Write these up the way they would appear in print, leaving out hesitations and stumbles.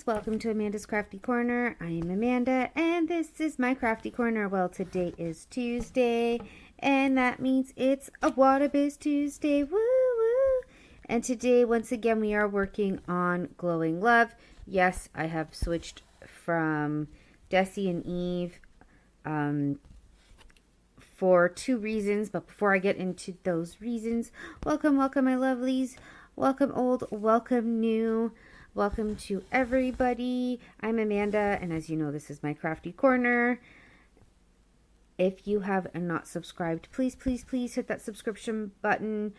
welcome to Amanda's Crafty Corner. I am Amanda and this is my Crafty Corner. Well, today is Tuesday and that means it's a Wattobizz Tuesday. Woo woo! And today, once again, we are working on Glowing Love. Yes, I have switched from Desi and Eve for two reasons, but before I get into those reasons, welcome my lovelies. Welcome old, welcome new. Welcome to everybody. I'm Amanda, and as you know, this is my Crafty Corner. If you have not subscribed, please hit that subscription button.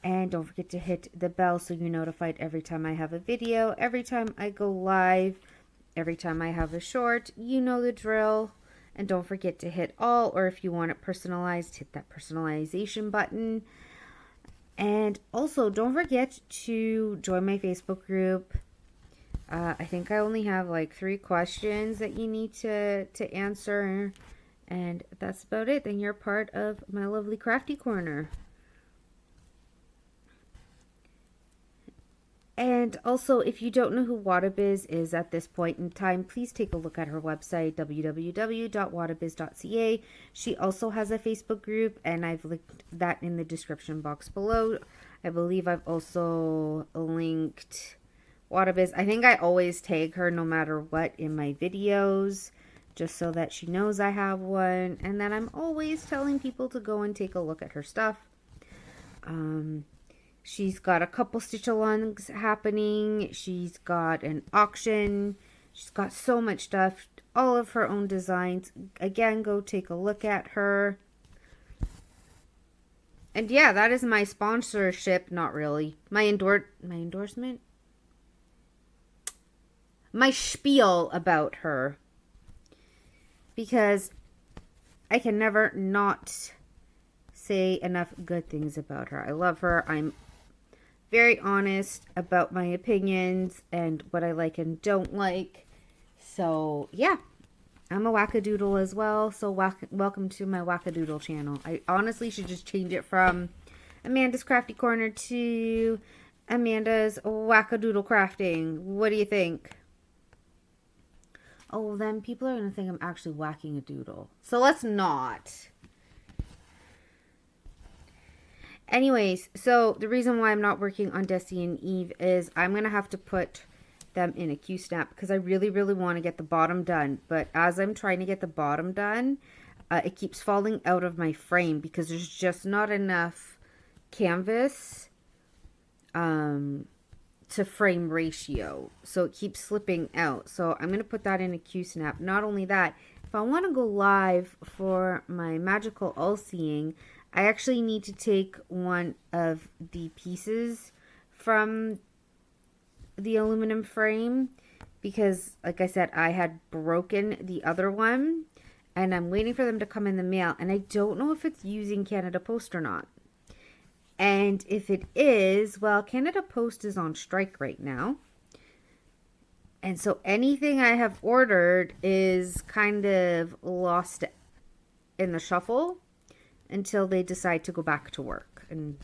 And don't forget to hit the bell so you're notified every time I have a video, every time I go live, every time I have a short. You know the drill. And don't forget to hit all, or if you want it personalized, hit that personalization button. And also, don't forget to join my Facebook group. I think I only have like 3 questions that you need to answer. And that's about it. Then you're part of my lovely Crafty Corner. And also, if you don't know who Wattobizz is at this point in time, please take a look at her website, www.wattobizz.ca. She also has a Facebook group, and I've linked that in the description box below. I believe I've also linked Wattobizz. I think I always tag her no matter what in my videos, just so that she knows I have one, and that I'm always telling people to go and take a look at her stuff. She's got a couple stitch-alongs happening. She's got an auction. She's got so much stuff. All of her own designs. Again, go take a look at her. And yeah, that is my sponsorship. Not really. My endorsement? My spiel about her. Because I can never not say enough good things about her. I love her. I'm very honest about my opinions and what I like and don't like. So, yeah. I'm a wackadoodle as well. So, welcome to my wackadoodle channel. I honestly should just change it from Amanda's Crafty Corner to Amanda's Wackadoodle Crafting. What do you think? Oh, then people are going to think I'm actually whacking a doodle. So, let's not. Anyways, so the reason why I'm not working on Desi and Eve is I'm going to have to put them in a Q-snap because I really want to get the bottom done. But as I'm trying to get the bottom done, it keeps falling out of my frame because there's just not enough canvas to frame ratio. So it keeps slipping out. So I'm going to put that in a Q-snap. Not only that, if I want to go live for my magical all-seeing, I actually need to take one of the pieces from the aluminum frame because, like I said, I had broken the other one and I'm waiting for them to come in the mail and I don't know if it's using Canada Post or not. And if it is, well, Canada Post is on strike right now. And so anything I have ordered is kind of lost in the shuffle until they decide to go back to work. And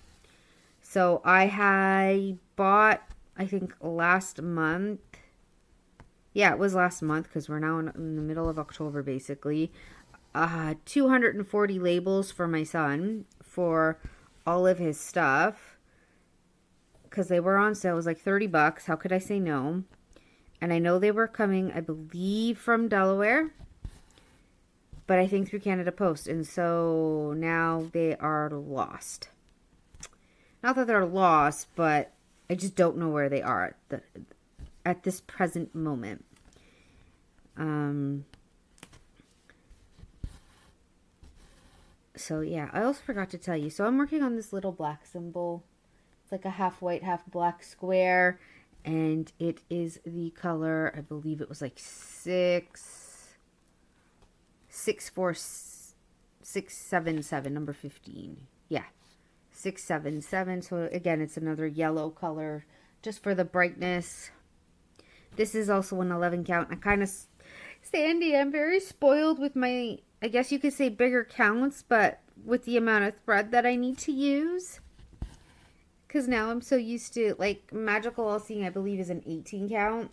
so I bought, I think last month. Yeah, it was last month because we're now in the middle of October basically. 240 labels for my son for all of his stuff because they were on sale. It was like $30. How could I say no? And I know they were coming, I believe, from Delaware. But I think through Canada Post. And so now they are lost. Not that they're lost, but I just don't know where they are at this present moment. So yeah, I also forgot to tell you. So I'm working on this little black symbol. It's like a half white, half black square. And it is the color, I believe it was like 64677, number 15. Yeah, 677. So again, it's another yellow color just for the brightness. This is also an 11 count. I kind of, Sandy, I'm very spoiled with my, I guess you could say bigger counts, but with the amount of thread that I need to use. Because now I'm so used to, like, Magical All Seeing, I believe, is an 18 count.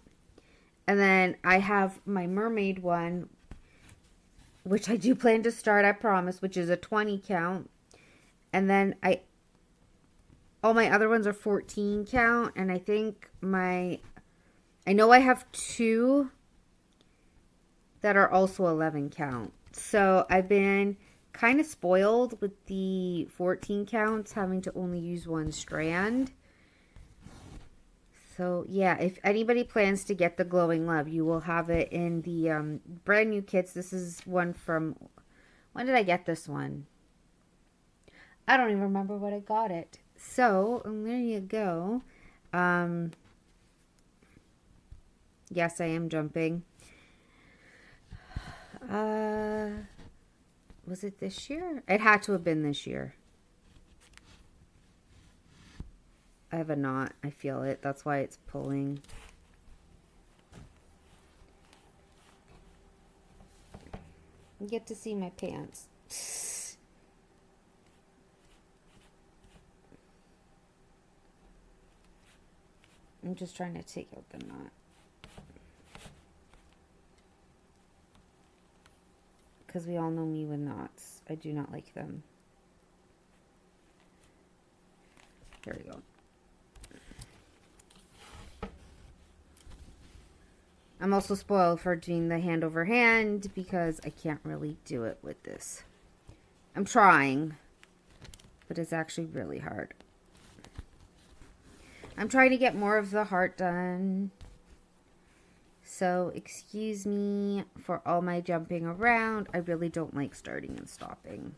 And then I have my mermaid one, which I do plan to start, I promise, which is a 20 count. And then all my other ones are 14 count. And I think I know I have 2 that are also 11 count. So I've been kind of spoiled with the 14 counts, having to only use 1 strand. So yeah, if anybody plans to get the Glowing Love, you will have it in the brand new kits. This is one from, when did I get this one? I don't even remember what I got it. So there you go. Yes, I am jumping. Was it this year? It had to have been this year. I have a knot. I feel it. That's why it's pulling. You get to see my pants. I'm just trying to take out the knot. Because we all know me with knots. I do not like them. There we go. I'm also spoiled for doing the hand over hand because I can't really do it with this. I'm trying, but it's actually really hard. I'm trying to get more of the heart done. So excuse me for all my jumping around. I really don't like starting and stopping.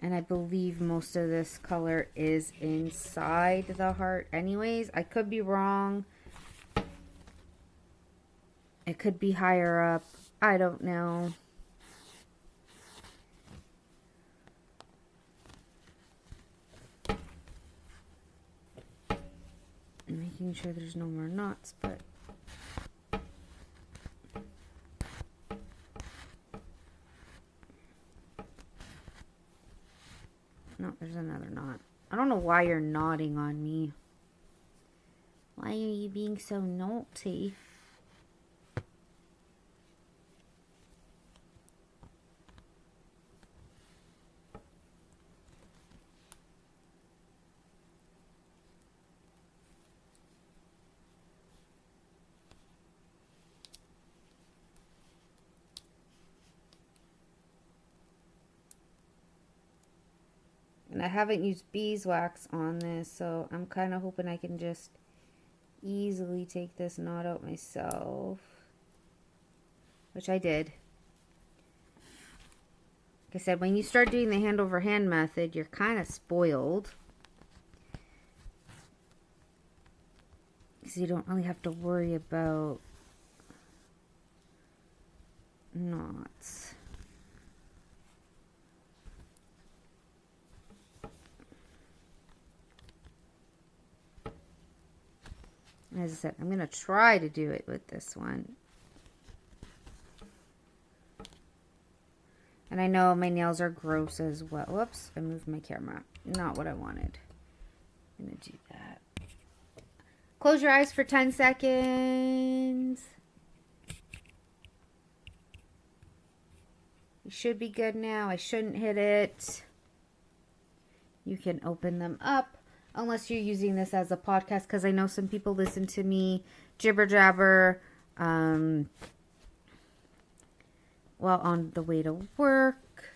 And I believe most of this color is inside the heart anyways. I could be wrong. It could be higher up. I don't know. I'm making sure there's no more knots, but no, there's another knot. I don't know why you're nodding on me. Why are you being so naughty? And I haven't used beeswax on this, so I'm kind of hoping I can just easily take this knot out myself. Which I did. Like I said, when you start doing the hand over hand method, you're kind of spoiled. Because you don't really have to worry about knots. As I said, I'm going to try to do it with this one. And I know my nails are gross as well. Whoops, I moved my camera. Not what I wanted. I'm going to do that. Close your eyes for 10 seconds. You should be good now. I shouldn't hit it. You can open them up. Unless you're using this as a podcast, because I know some people listen to me jibber jabber while on the way to work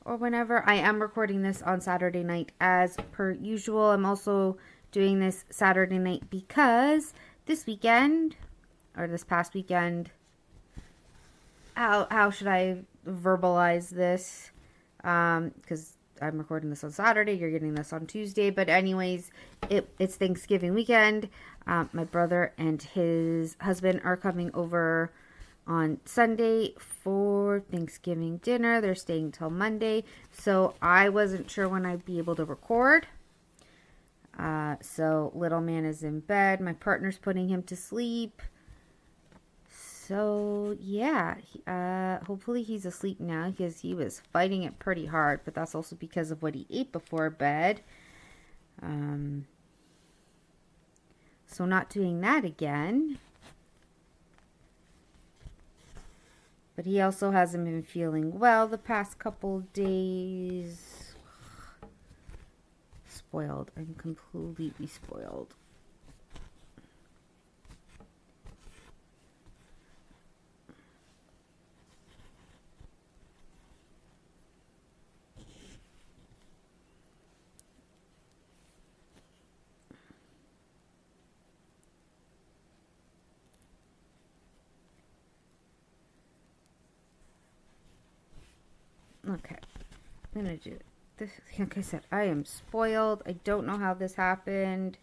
or whenever. I am recording this on Saturday night as per usual. I'm also doing this Saturday night because this weekend, or this past weekend, how should I verbalize this? Because I'm recording this on Saturday. You're getting this on Tuesday. But anyways, it's Thanksgiving weekend. My brother and his husband are coming over on Sunday for Thanksgiving dinner. They're staying till Monday. So I wasn't sure when I'd be able to record. So little man is in bed. My partner's putting him to sleep. So yeah, hopefully he's asleep now because he was fighting it pretty hard, but that's also because of what he ate before bed. So not doing that again. But he also hasn't been feeling well the past couple days. Spoiled. I'm completely spoiled. Okay, I'm gonna do this. Like I said, I am spoiled. I don't know how this happened.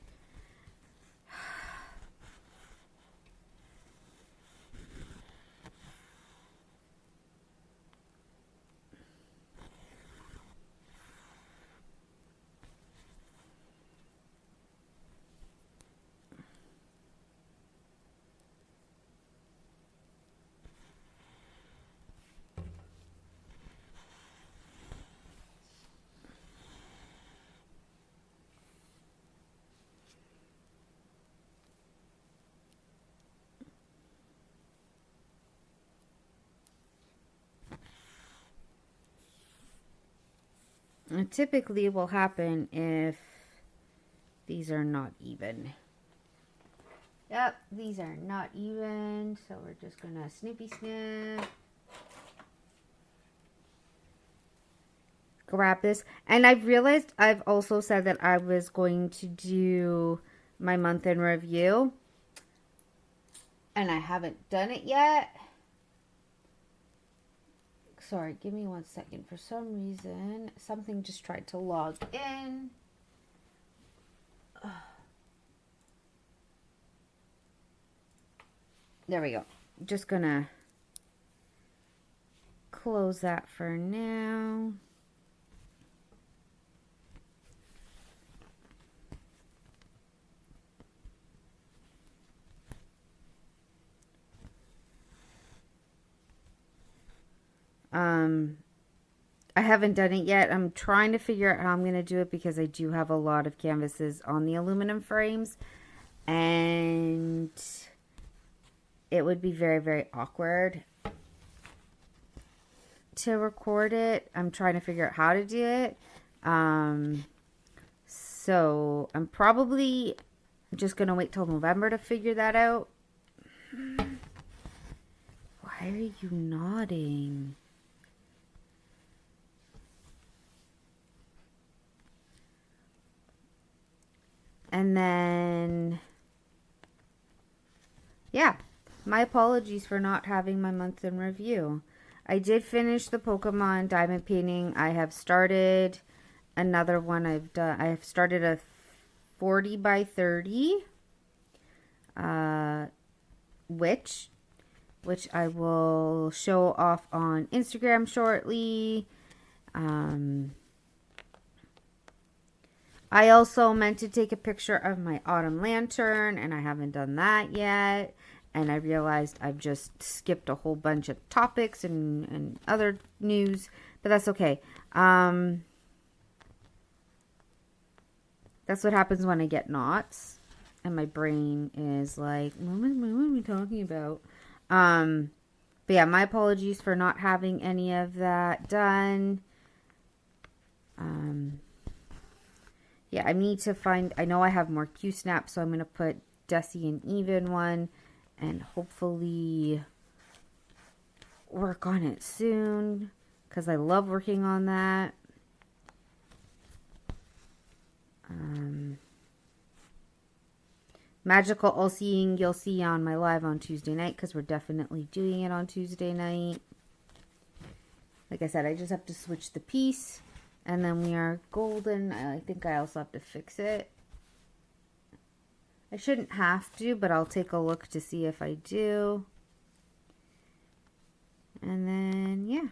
And typically it will happen if these are not even. Yep, these are not even. So we're just gonna snippy snip. Grab this. And I've realized I've also said that I was going to do my month in review. And I haven't done it yet. Sorry, give me 1 second. For some reason, something just tried to log in. There we go. Just gonna close that for now. I haven't done it yet. I'm trying to figure out how I'm going to do it because I do have a lot of canvases on the aluminum frames. And it would be very, very awkward to record it. I'm trying to figure out how to do it. So I'm probably just going to wait till November to figure that out. Why are you nodding? And then, yeah, my apologies for not having my month in review. I did finish the Pokemon diamond painting. I have started another one. I have started a 40 by 30, which I will show off on Instagram shortly. I also meant to take a picture of my autumn lantern, and I haven't done that yet. And I realized I've just skipped a whole bunch of topics and other news, but that's okay. That's what happens when I get knots, and my brain is like, what are we talking about? But yeah, my apologies for not having any of that done. Yeah, I need to find, I know I have more Q-snaps, so I'm going to put Desi and Eve in one and hopefully work on it soon because I love working on that. Magical all-seeing you'll see on my live on Tuesday night because we're definitely doing it on Tuesday night. Like I said, I just have to switch the piece. And then we are golden. I think I also have to fix it. I shouldn't have to, but I'll take a look to see if I do. And then, yeah.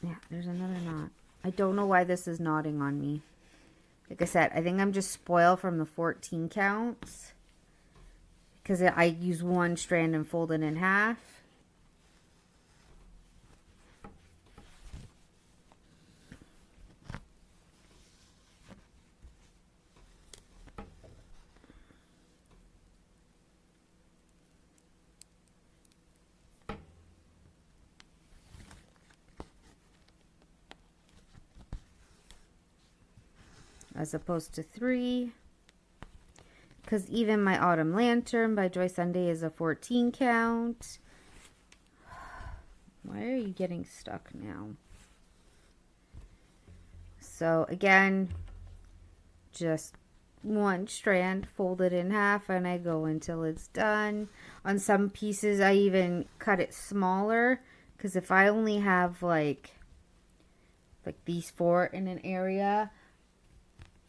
Yeah, there's another knot. I don't know why this is knotting on me. Like I said, I think I'm just spoiled from the 14 counts. because I use one strand and fold it in half. As opposed to 3. Because even my Autumn Lantern by Joy Sunday is a 14 count. Why are you getting stuck now? So again, just one strand, fold it in half, and I go until it's done. On some pieces, I even cut it smaller, because if I only have like these 4 in an area,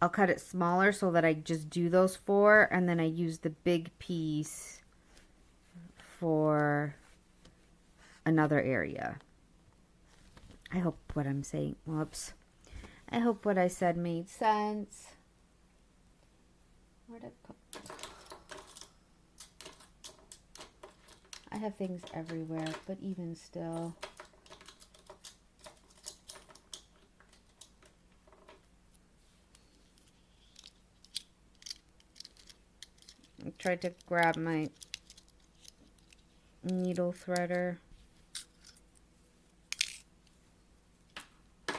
I'll cut it smaller so that I just do those 4, and then I use the big piece for another area. I hope what I'm saying, whoops. I hope what I said made sense. Where'd it put? I have things everywhere, but even still. I tried to grab my needle threader. Did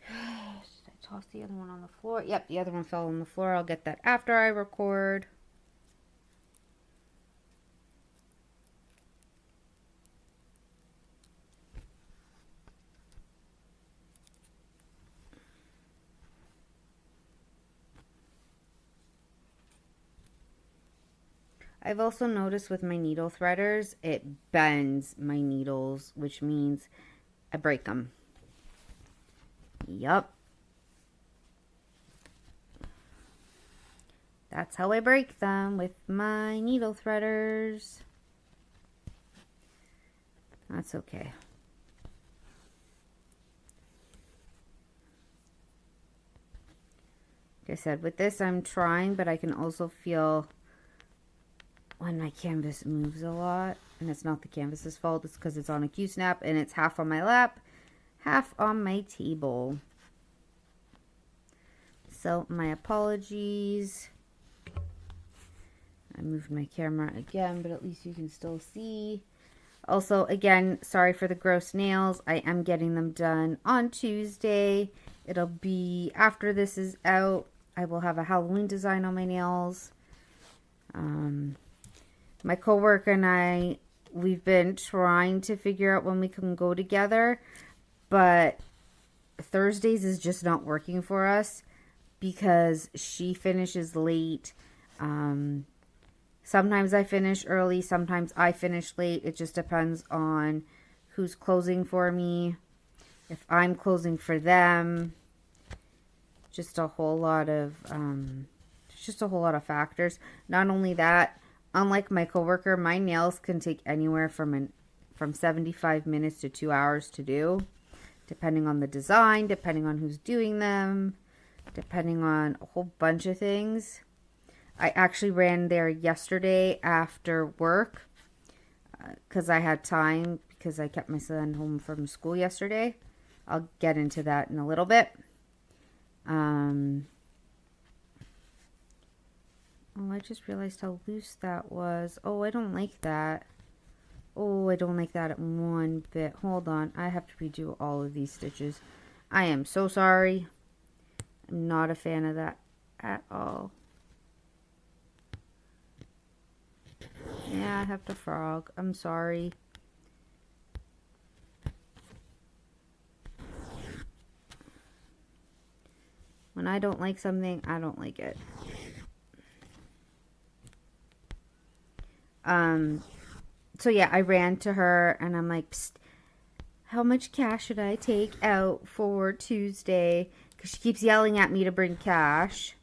I toss the other one on the floor? Yep, the other one fell on the floor. I'll get that after I record. I've also noticed with my needle threaders, it bends my needles, which means I break them. Yup. That's how I break them, with my needle threaders. That's okay. Like I said, with this I'm trying, but I can also feel when my canvas moves a lot, and it's not the canvas's fault, it's because it's on a Q-snap and it's half on my lap, half on my table. So my apologies. I moved my camera again, but at least you can still see. Also, again, sorry for the gross nails. I am getting them done on Tuesday. It'll be after this is out. I will have a Halloween design on my nails. My coworker and we've been trying to figure out when we can go together, but Thursdays is just not working for us because she finishes late. Sometimes I finish early, sometimes I finish late. It just depends on who's closing for me, if I'm closing for them. Just a whole lot of factors. Not only that, unlike my coworker, my nails can take anywhere from 75 minutes to 2 hours to do, depending on the design, depending on who's doing them, depending on a whole bunch of things. I actually ran there yesterday after work because I had time, because I kept my son home from school yesterday. I'll get into that in a little bit. Oh, I just realized how loose that was. Oh, I don't like that. Oh, I don't like that one bit. Hold on. I have to redo all of these stitches. I am so sorry. I'm not a fan of that at all. Yeah, I have to frog. I'm sorry. When I don't like something, I don't like it. So yeah, I ran to her and I'm like, psst, how much cash should I take out for Tuesday? Because she keeps yelling at me to bring cash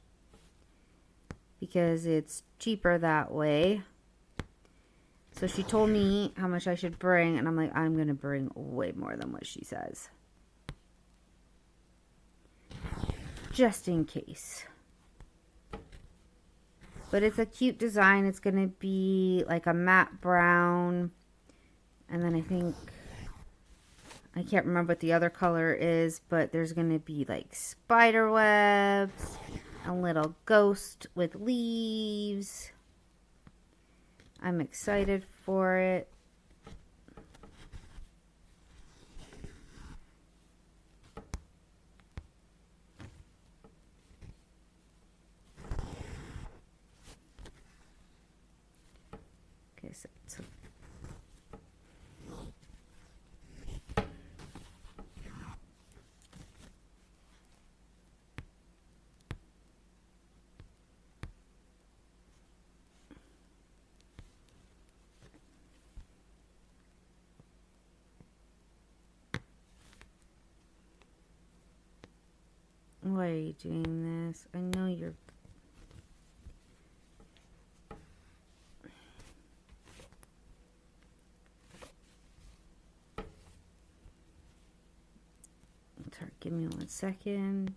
because it's cheaper that way. So she told me how much I should bring, and I'm like, I'm going to bring way more than what she says. Just in case. But it's a cute design. It's going to be like a matte brown. And then I think, I can't remember what the other color is, but there's going to be like spider webs, a little ghost with leaves. I'm excited for it. Okay, so why are you doing this? I know you're... Sorry, give me 1 second.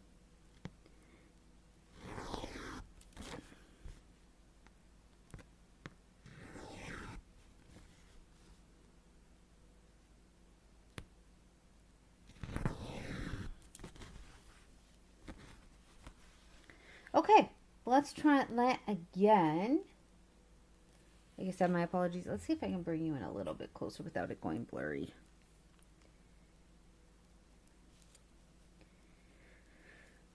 Okay, let's try that again. Like I said, my apologies. Let's see if I can bring you in a little bit closer without it going blurry.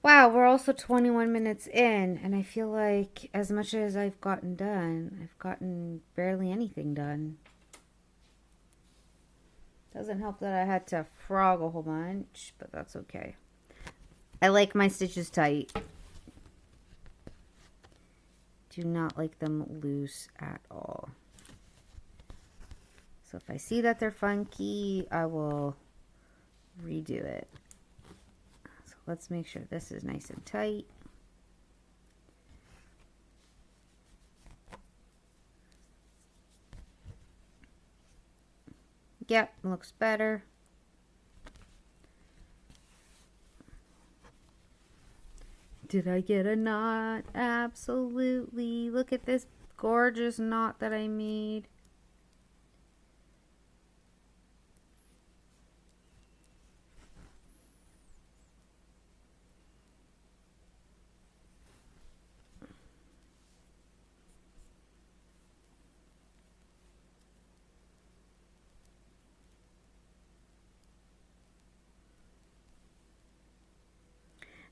Wow, we're also 21 minutes in, and I feel like as much as I've gotten done, I've gotten barely anything done. Doesn't help that I had to frog a whole bunch, but that's okay. I like my stitches tight. Do not like them loose at all. So if I see that they're funky, I will redo it. So let's make sure this is nice and tight. Yep, looks better. Did I get a knot? Absolutely. Look at this gorgeous knot that I made.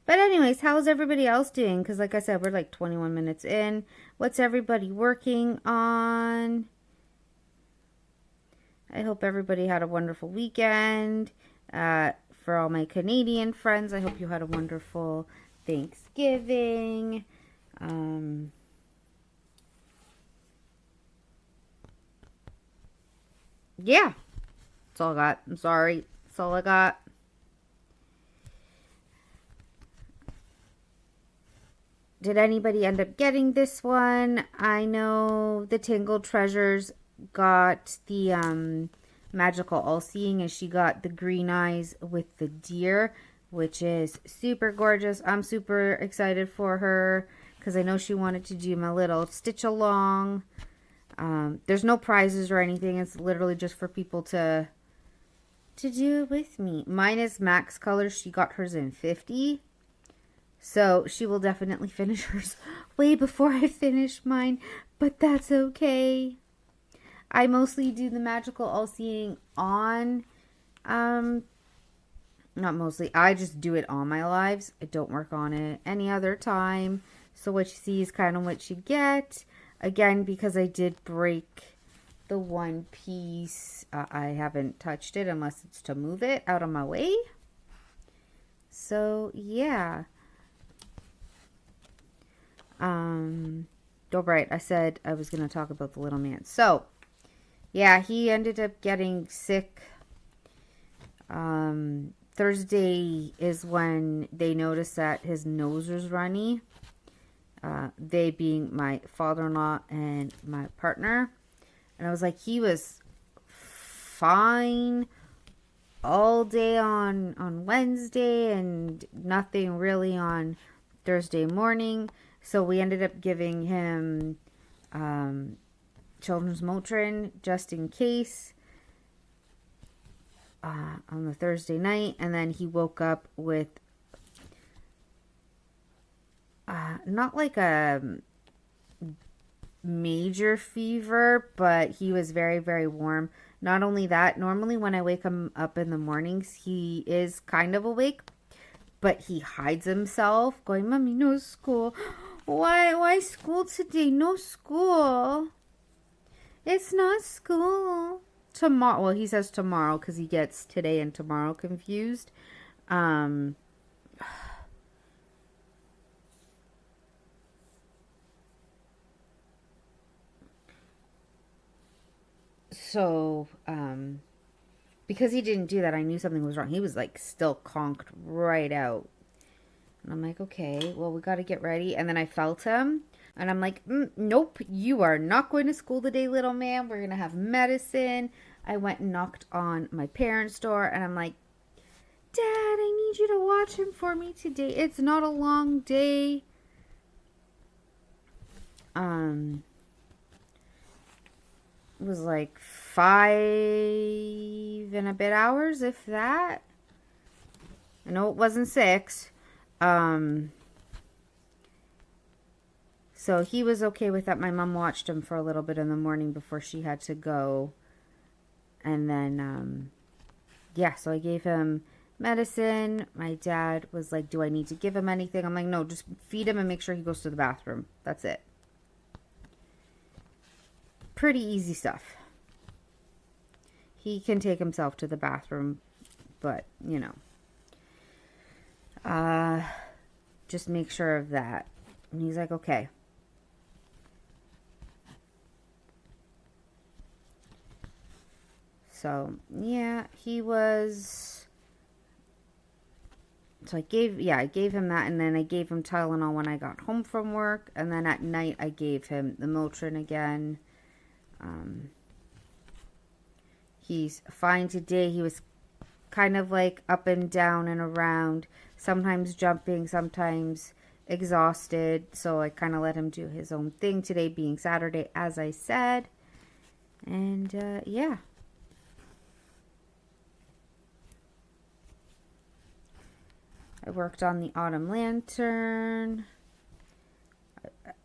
But anyways, how's everybody else doing? Because like I said, we're like 21 minutes in. What's everybody working on? I hope everybody had a wonderful weekend. For all my Canadian friends, I hope you had a wonderful Thanksgiving. Yeah, that's all I got. I'm sorry. That's all I got. Did anybody end up getting this one? I know the Tangled Treasures got the Magical All-Seeing, and she got the green eyes with the deer, which is super gorgeous. I'm super excited for her because I know she wanted to do my little stitch along. There's no prizes or anything. It's literally just for people to do it with me. Mine is Max Color. She got hers in 50. So she will definitely finish hers way before I finish mine, but that's okay. I mostly do the Magical All-Seeing on, not mostly, I just do it on my lives. I don't work on it any other time. So what you see is kind of what you get. Again, because I did break the one piece, I haven't touched it unless it's to move it out of my way. So yeah. Right, I said I was going to talk about the little man. So, yeah, he ended up getting sick. Thursday is when they noticed that his nose was runny. They being my father-in-law and my partner. And I was like, he was fine all day on Wednesday and nothing really on Thursday morning. So we ended up giving him children's Motrin just in case on the Thursday night. And then he woke up with not like a major fever, but he was very, very warm. Not only that, normally when I wake him up in the mornings, he is kind of awake, but he hides himself, going, "Mommy, no school." Why school today? No school. It's not school. Tomorrow. Well, he says tomorrow because he gets today and tomorrow confused. So, because he didn't do that, I knew something was wrong. He was like still conked right out. And I'm like, okay, well, we got to get ready. And then I felt him. And I'm like, nope, you are not going to school today, little man. We're going to have medicine. I went and knocked on my parents' door. And I'm like, Dad, I need you to watch him for me today. It's not a long day. It was like 5 and a bit hours, if that. I know it wasn't 6. So he was okay with that. My mom watched him for a little bit in the morning before she had to go. And then, yeah, so I gave him medicine. My dad was like, do I need to give him anything? I'm like, no, just feed him and make sure he goes to the bathroom. That's it. Pretty easy stuff. He can take himself to the bathroom, but, you know. Just make sure of that. And he's like, okay. So, yeah, he was... So I gave him that, and then I gave him Tylenol when I got home from work, and then at night I gave him the Motrin again. He's fine today. He was kind of like up and down and around, sometimes jumping, sometimes exhausted. So I kind of let him do his own thing today, being Saturday, as I said. And yeah. I worked on the autumn lantern.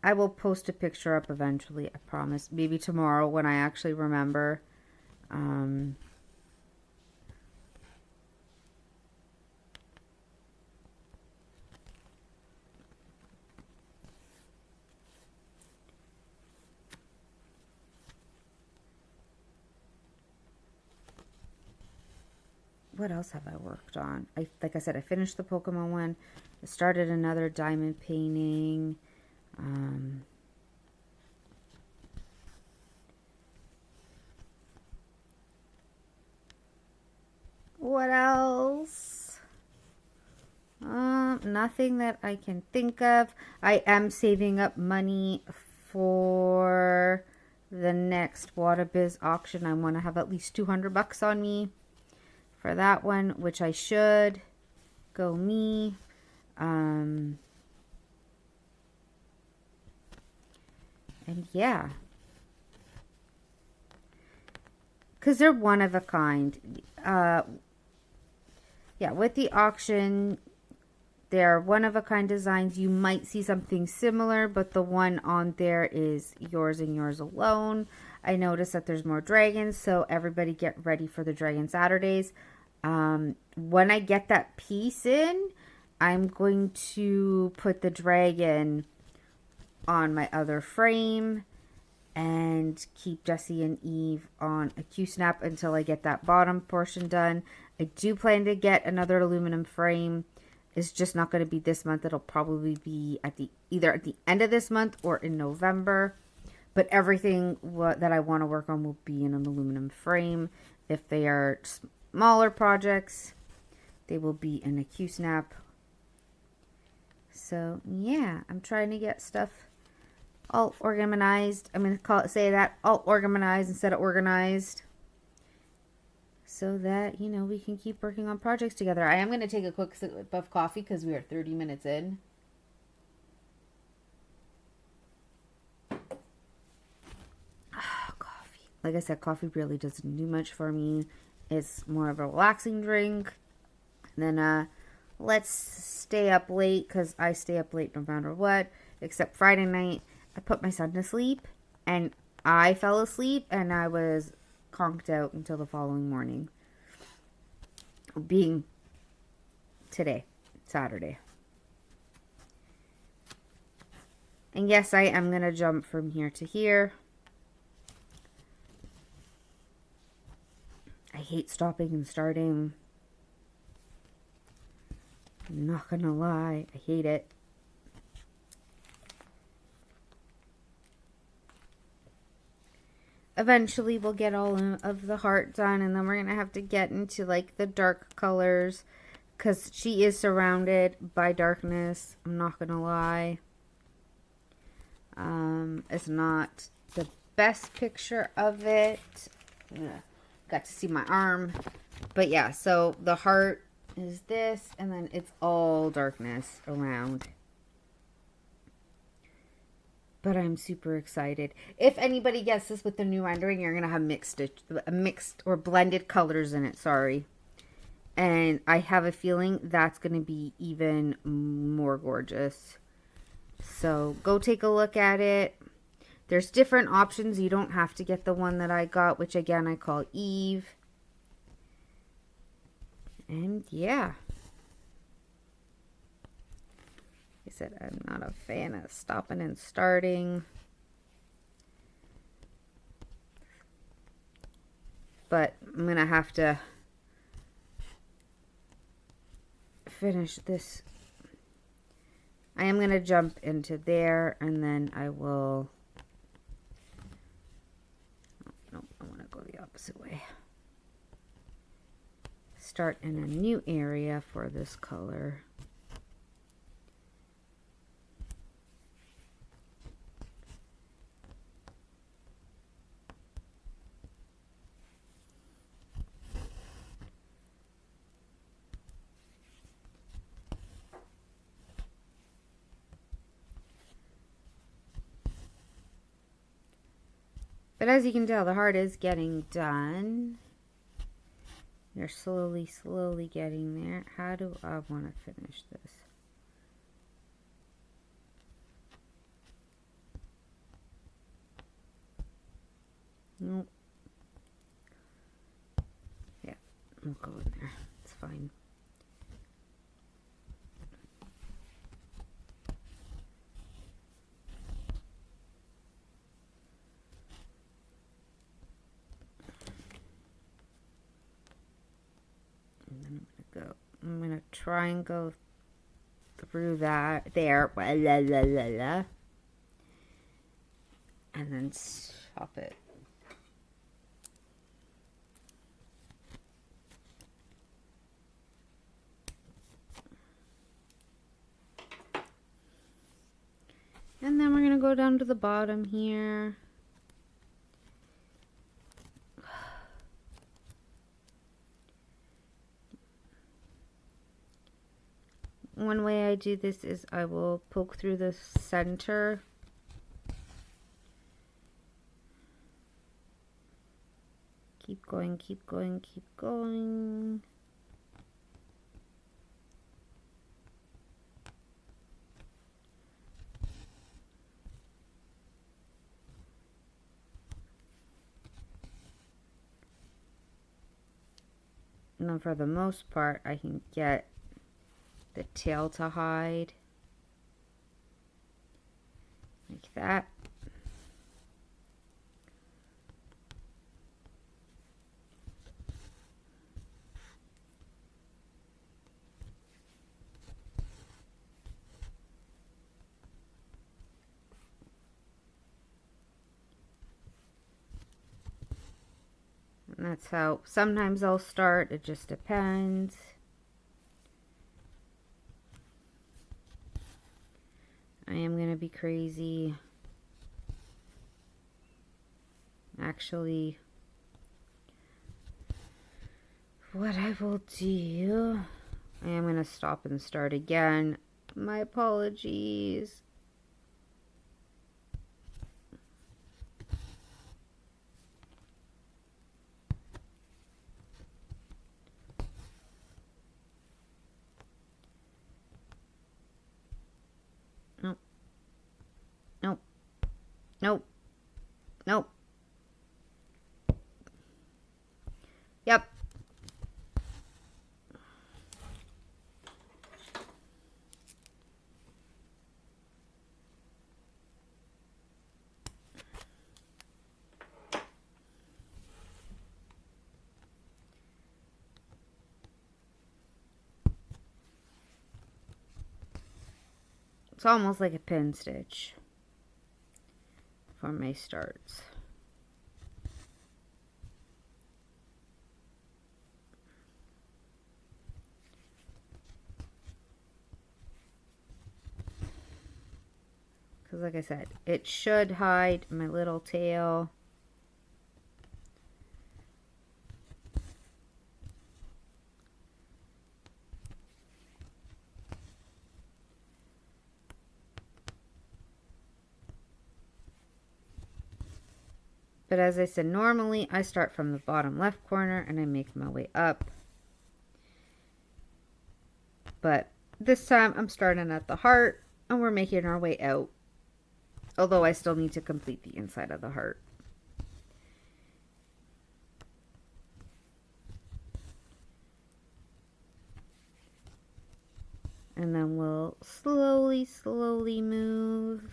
I will post a picture up eventually, I promise. Maybe tomorrow when I actually remember. What else have I worked on? Like I said, I finished the Pokemon one. I started another diamond painting. What else? Nothing that I can think of. I am saving up money for the next Wattobizz auction. I want to have at least $200 on me for that one, which I should. Go me. And yeah. Because they're one of a kind. Yeah, with the auction, they're one of a kind designs. You might see something similar, but the one on there is yours and yours alone. I noticed that there's more dragons, so everybody get ready for the Dragon Saturdays. When I get that piece in, I'm going to put the dragon on my other frame and keep Jesse and Eve on a Q-snap until I get that bottom portion done. I do plan to get another aluminum frame. It's just not going to be this month. It'll probably be either at the end of this month or in November. But everything that I want to work on will be in an aluminum frame. If they are smaller projects, they will be in a Q-snap. So yeah, I'm trying to get stuff all organized. I'm going to say that all organized instead of organized, so that, you know, we can keep working on projects together. I am going to take a quick sip of coffee because we are 30 minutes in. like I said, coffee really doesn't do much for me. It's more of a relaxing drink. And then let's stay up late, because I stay up late no matter what, except Friday night. I put my son to sleep, and I fell asleep, and I was conked out until the following morning, being today, Saturday. And yes, I am going to jump from here to here. I hate stopping and starting. I'm not going to lie. I hate it. Eventually, we'll get all of the heart done, and then we're going to have to get into, like, the dark colors, because she is surrounded by darkness. I'm not going to lie. It's not the best picture of it. Got to see my arm. But yeah, so the heart is this, and then it's all darkness around. But I'm super excited. If anybody guesses with the new rendering, you're going to have mixed or blended colors in it. Sorry. And I have a feeling that's going to be even more gorgeous. So go take a look at it. There's different options. You don't have to get the one that I got, which again I call Eve. And yeah. I said I'm not a fan of stopping and starting. But I'm going to have to finish this. I am going to jump into there, and then I will... No, I want to go the opposite way. Start in a new area for this color. But as you can tell, the heart is getting done. You're slowly getting there. How do I want to finish this? Nope. Yeah, we'll go in there. It's fine. I'm going to try and go through that there. And then stop it. And then we're going to go down to the bottom here. One way I do this is I will poke through the center. Keep going, keep going, keep going. And then for the most part, I can get the tail to hide like that. And that's how sometimes I'll start. It just depends. I am going to be crazy. Actually, what I will do, I am going to stop and start again. My apologies. Nope. Nope. Yep. It's almost like a pin stitch for my starts. Because like I said, it should hide my little tail. But as I said, normally I start from the bottom left corner and I make my way up. But this time I'm starting at the heart and we're making our way out. Although I still need to complete the inside of the heart. And then we'll slowly move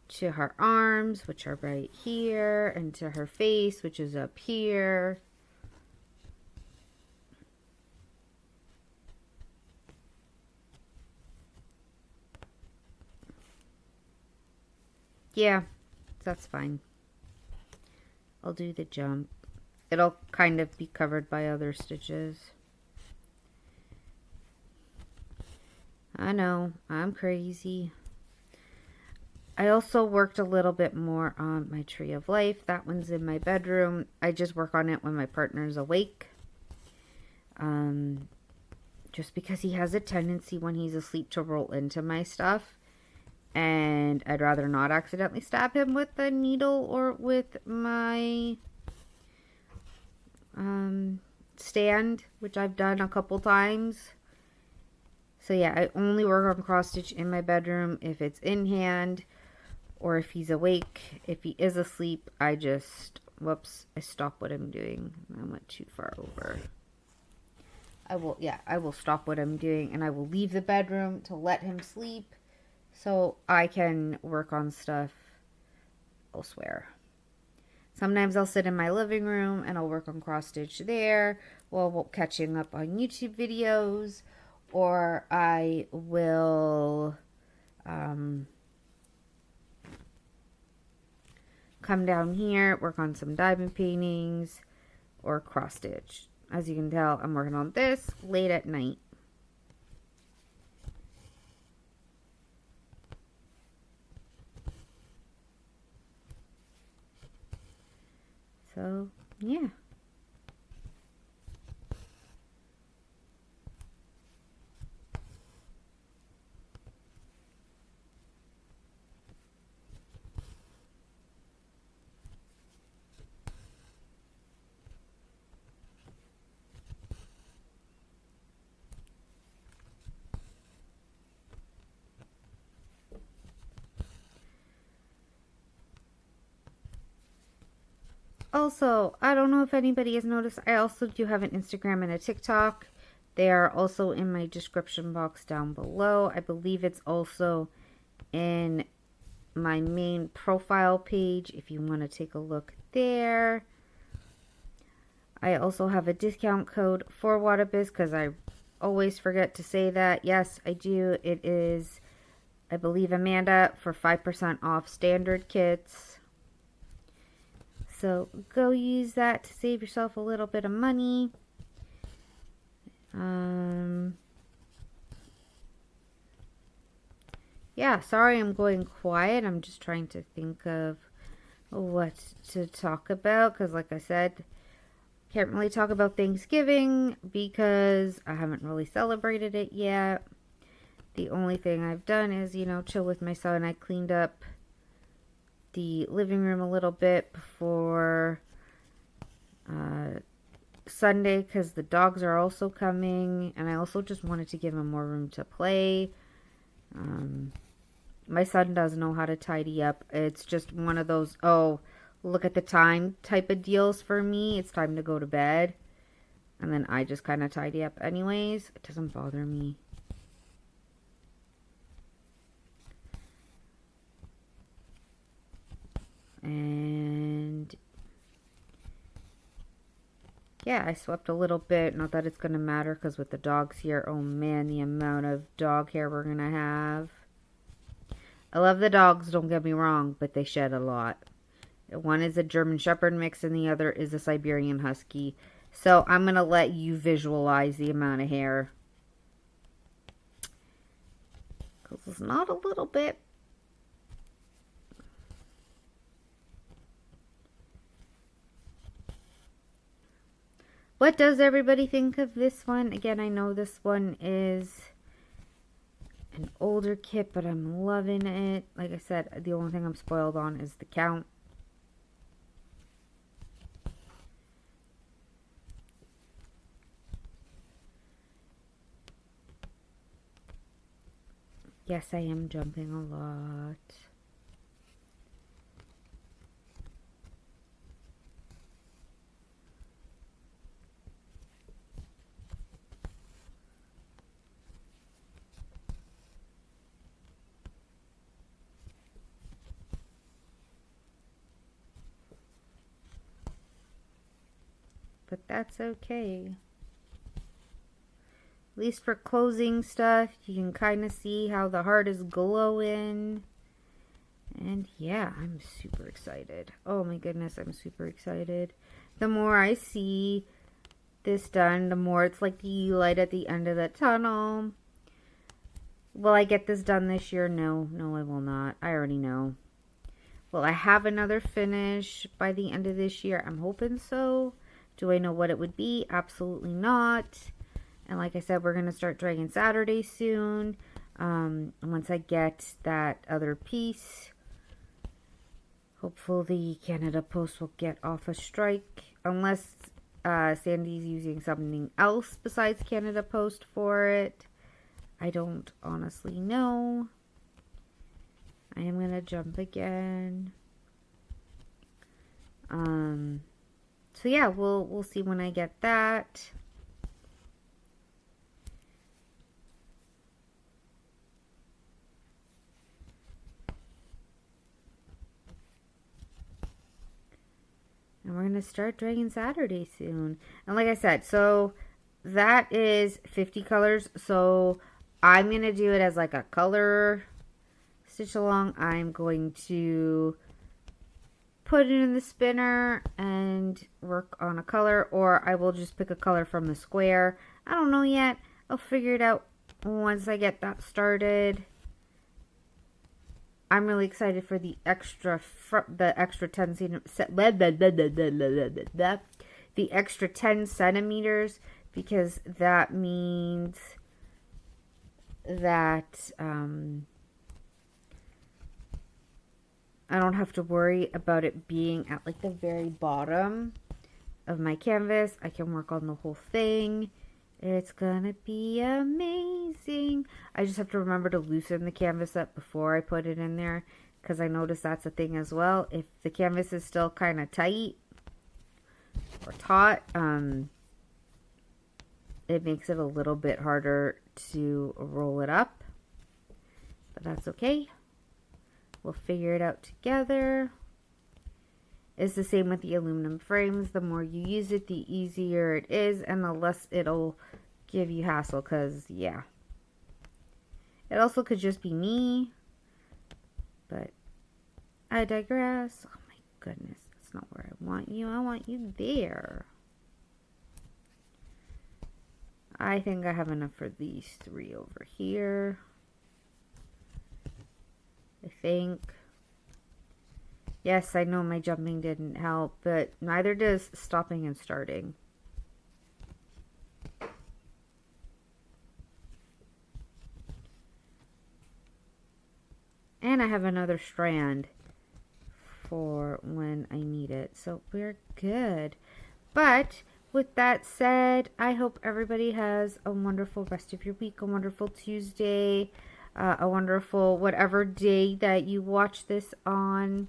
to her arms, which are right here, and to her face, which is up here. Yeah, that's fine. I'll do the jump. It'll kind of be covered by other stitches. I know, I'm crazy. I also worked a little bit more on my tree of life. That one's in my bedroom. I just work on it when my partner's awake. Just because he has a tendency when he's asleep to roll into my stuff. And I'd rather not accidentally stab him with the needle or with my stand, which I've done a couple times. So yeah, I only work on cross stitch in my bedroom if it's in hand or if he's awake. If he is asleep, I just, whoops, I stop what I'm doing. I went too far over. I will stop what I'm doing and I will leave the bedroom to let him sleep so I can work on stuff elsewhere. Sometimes I'll sit in my living room and I'll work on cross stitch there while catching up on YouTube videos, or I will come down here, work on some diamond paintings or cross stitch. As you can tell, I'm working on this late at night. So, yeah. Also, I don't know if anybody has noticed, I also do have an Instagram and a TikTok. They are also in my description box down below. I believe it's also in my main profile page if you want to take a look there. I also have a discount code for Wattobizz because I always forget to say that. Yes, I do. It is, I believe, Amanda, for 5% off standard kits. So go use that to save yourself a little bit of money. Yeah, sorry I'm going quiet. I'm just trying to think of what to talk about because, like I said, can't really talk about Thanksgiving because I haven't really celebrated it yet. The only thing I've done is, you know, chill with my son. I cleaned up the living room a little bit before Sunday because the dogs are also coming, and I also just wanted to give him more room to play. My son does know how to tidy up. It's just one of those, oh, look at the time type of deals for me. It's time to go to bed. And then I just kind of tidy up anyways. It doesn't bother me. And yeah, I swept a little bit. Not that it's going to matter because with the dogs here, oh man, the amount of dog hair we're going to have. I love the dogs, don't get me wrong, but they shed a lot. One is a German Shepherd mix and the other is a Siberian Husky. So I'm going to let you visualize the amount of hair. Because it's not a little bit. What does everybody think of this one? Again, I know this one is an older kit, but I'm loving it. Like I said, the only thing I'm spoiled on is the count. Yes, I am jumping a lot. But that's okay. At least for closing stuff, you can kind of see how the heart is glowing. And yeah, I'm super excited. Oh my goodness, I'm super excited. The more I see this done, the more it's like the light at the end of the tunnel. Will I get this done this year? No, I will not. I already know. Will I have another finish by the end of this year? I'm hoping so. Do I know what it would be? Absolutely not. And like I said, we're going to start Dragon Saturday soon. Once I get that other piece, hopefully Canada Post will get off a strike. Unless Sandy's using something else besides Canada Post for it. I don't honestly know. I am going to jump again. So yeah, we'll see when I get that. And we're going to start Dragon Saturday soon. And like I said, so that is 50 colors. So I'm going to do it as like a color stitch along. I'm going to put it in the spinner and work on a color, or I will just pick a color from the square. I don't know yet. I'll figure it out once I get that started. I'm really excited for the extra 10 centimeters because that means that I don't have to worry about it being at like the very bottom of my canvas. I can work on the whole thing. It's gonna be amazing. I just have to remember to loosen the canvas up before I put it in there, because I noticed that's a thing as well. If the canvas is still kind of tight or taut, it makes it a little bit harder to roll it up, but that's okay. We'll figure it out together. It's the same with the aluminum frames. The more you use it, the easier it is, and the less it'll give you hassle, because, yeah. It also could just be me, but I digress. Oh my goodness, that's not where I want you. I want you there. I think I have enough for these 3 over here. I think. Yes, I know my jumping didn't help, but neither does stopping and starting. And I have another strand for when I need it. So we're good. But with that said, I hope everybody has a wonderful rest of your week, a wonderful Tuesday, a wonderful whatever day that you watch this on.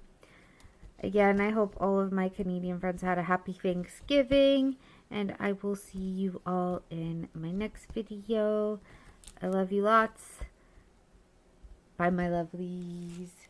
Again, I hope all of my Canadian friends had a happy Thanksgiving, and I will see you all in my next video. I love you lots. Bye, my lovelies.